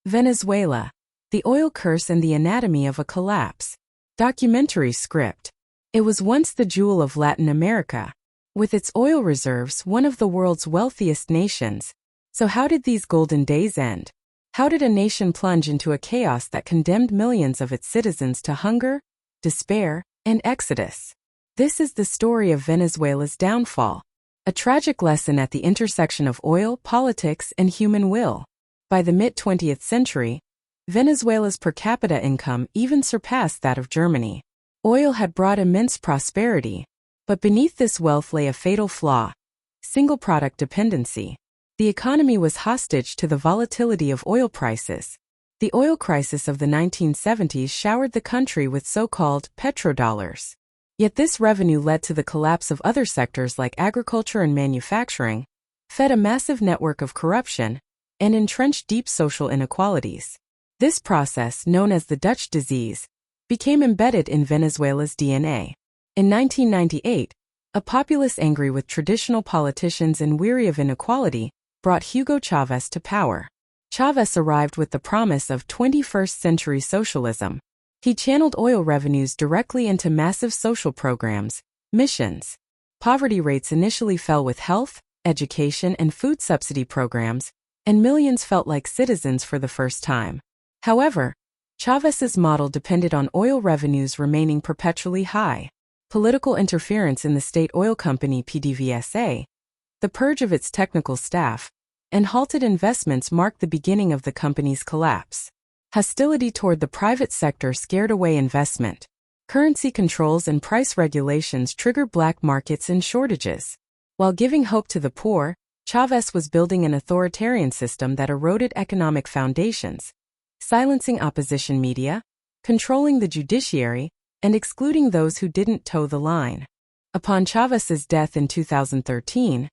Venezuela, The Oil Curse and the Anatomy of a Collapse. Documentary script. It was once the jewel of Latin America, with its oil reserves one of the world's wealthiest nations. So how did these golden days end? How did a nation plunge into a chaos that condemned millions of its citizens to hunger, despair, and exodus? This is the story of Venezuela's downfall, a tragic lesson at the intersection of oil, politics, and human will. By the mid-20th century, Venezuela's per capita income even surpassed that of Germany. Oil had brought immense prosperity, but beneath this wealth lay a fatal flaw: single-product dependency. The economy was hostage to the volatility of oil prices. The oil crisis of the 1970s showered the country with so-called petrodollars. Yet this revenue led to the collapse of other sectors like agriculture and manufacturing, fed a massive network of corruption, and entrenched deep social inequalities. This process, known as the Dutch disease, became embedded in Venezuela's DNA. In 1998, a populace angry with traditional politicians and weary of inequality brought Hugo Chavez to power. Chavez arrived with the promise of 21st-century socialism. He channeled oil revenues directly into massive social programs, missions. Poverty rates initially fell with health, education, and food subsidy programs, and millions felt like citizens for the first time. However, Chavez's model depended on oil revenues remaining perpetually high. Political interference in the state oil company PDVSA, the purge of its technical staff, and halted investments marked the beginning of the company's collapse. Hostility toward the private sector scared away investment. Currency controls and price regulations triggered black markets and shortages. While giving hope to the poor, Chavez was building an authoritarian system that eroded economic foundations, silencing opposition media, controlling the judiciary, and excluding those who didn't toe the line. Upon Chavez's death in 2013,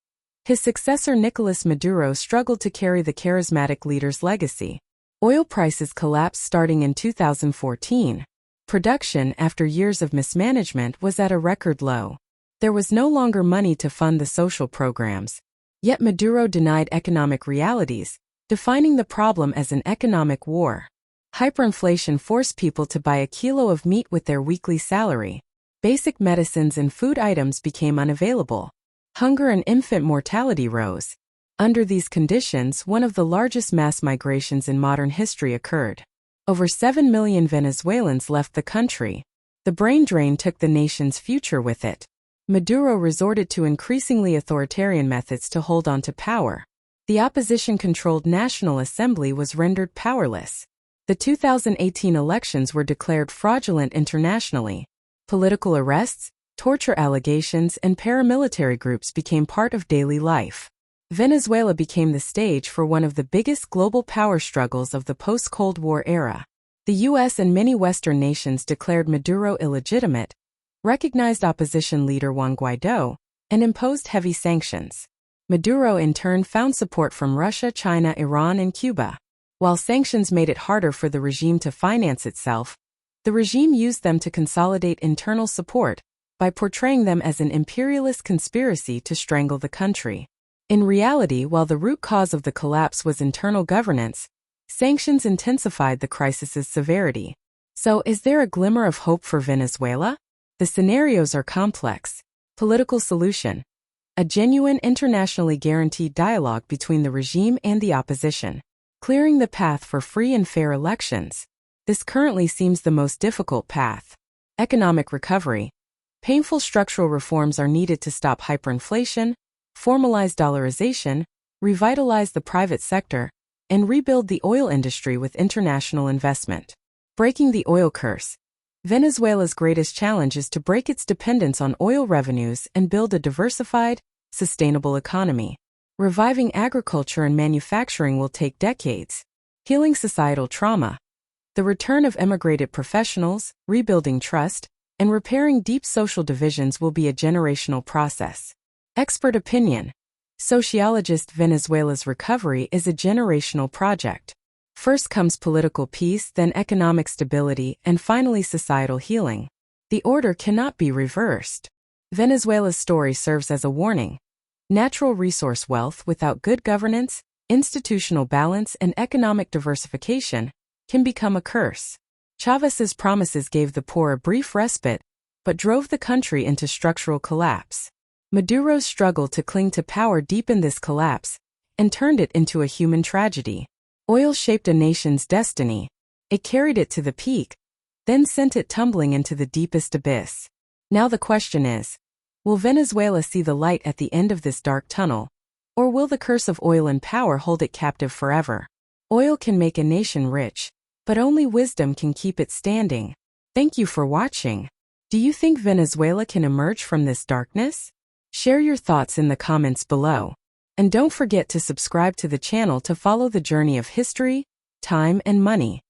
his successor Nicolas Maduro struggled to carry the charismatic leader's legacy. Oil prices collapsed starting in 2014. Production, after years of mismanagement, was at a record low. There was no longer money to fund the social programs. Yet Maduro denied economic realities, defining the problem as an economic war. Hyperinflation forced people to buy a kilo of meat with their weekly salary. Basic medicines and food items became unavailable. Hunger and infant mortality rose. Under these conditions, one of the largest mass migrations in modern history occurred. Over 7 million Venezuelans left the country. The brain drain took the nation's future with it. Maduro resorted to increasingly authoritarian methods to hold on to power. The opposition-controlled National Assembly was rendered powerless. The 2018 elections were declared fraudulent internationally. Political arrests, torture allegations, and paramilitary groups became part of daily life. Venezuela became the stage for one of the biggest global power struggles of the post-Cold War era. The U.S. and many Western nations declared Maduro illegitimate, recognized opposition leader Juan Guaidó, and imposed heavy sanctions. Maduro in turn found support from Russia, China, Iran, and Cuba. While sanctions made it harder for the regime to finance itself, the regime used them to consolidate internal support by portraying them as an imperialist conspiracy to strangle the country. In reality, while the root cause of the collapse was internal governance, sanctions intensified the crisis's severity. So, is there a glimmer of hope for Venezuela? The scenarios are complex. Political solution: a genuine internationally guaranteed dialogue between the regime and the opposition. Clearing the path for free and fair elections. This currently seems the most difficult path. Economic recovery. Painful structural reforms are needed to stop hyperinflation, formalize dollarization, revitalize the private sector, and rebuild the oil industry with international investment. Breaking the oil curse. Venezuela's greatest challenge is to break its dependence on oil revenues and build a diversified, sustainable economy. Reviving agriculture and manufacturing will take decades. Healing societal trauma. The return of emigrated professionals, rebuilding trust, and repairing deep social divisions will be a generational process. Expert opinion. Sociologist: Venezuela's recovery is a generational project. First comes political peace, then economic stability, and finally societal healing. The order cannot be reversed. Venezuela's story serves as a warning. Natural resource wealth without good governance, institutional balance and economic diversification can become a curse. Chavez's promises gave the poor a brief respite, but drove the country into structural collapse. Maduro's struggle to cling to power deepened this collapse and turned it into a human tragedy. Oil shaped a nation's destiny. It carried it to the peak, then sent it tumbling into the deepest abyss. Now the question is, will Venezuela see the light at the end of this dark tunnel, or will the curse of oil and power hold it captive forever? Oil can make a nation rich, but only wisdom can keep it standing. Thank you for watching. Do you think Venezuela can emerge from this darkness? Share your thoughts in the comments below. And don't forget to subscribe to the channel to follow the journey of history, time, and money.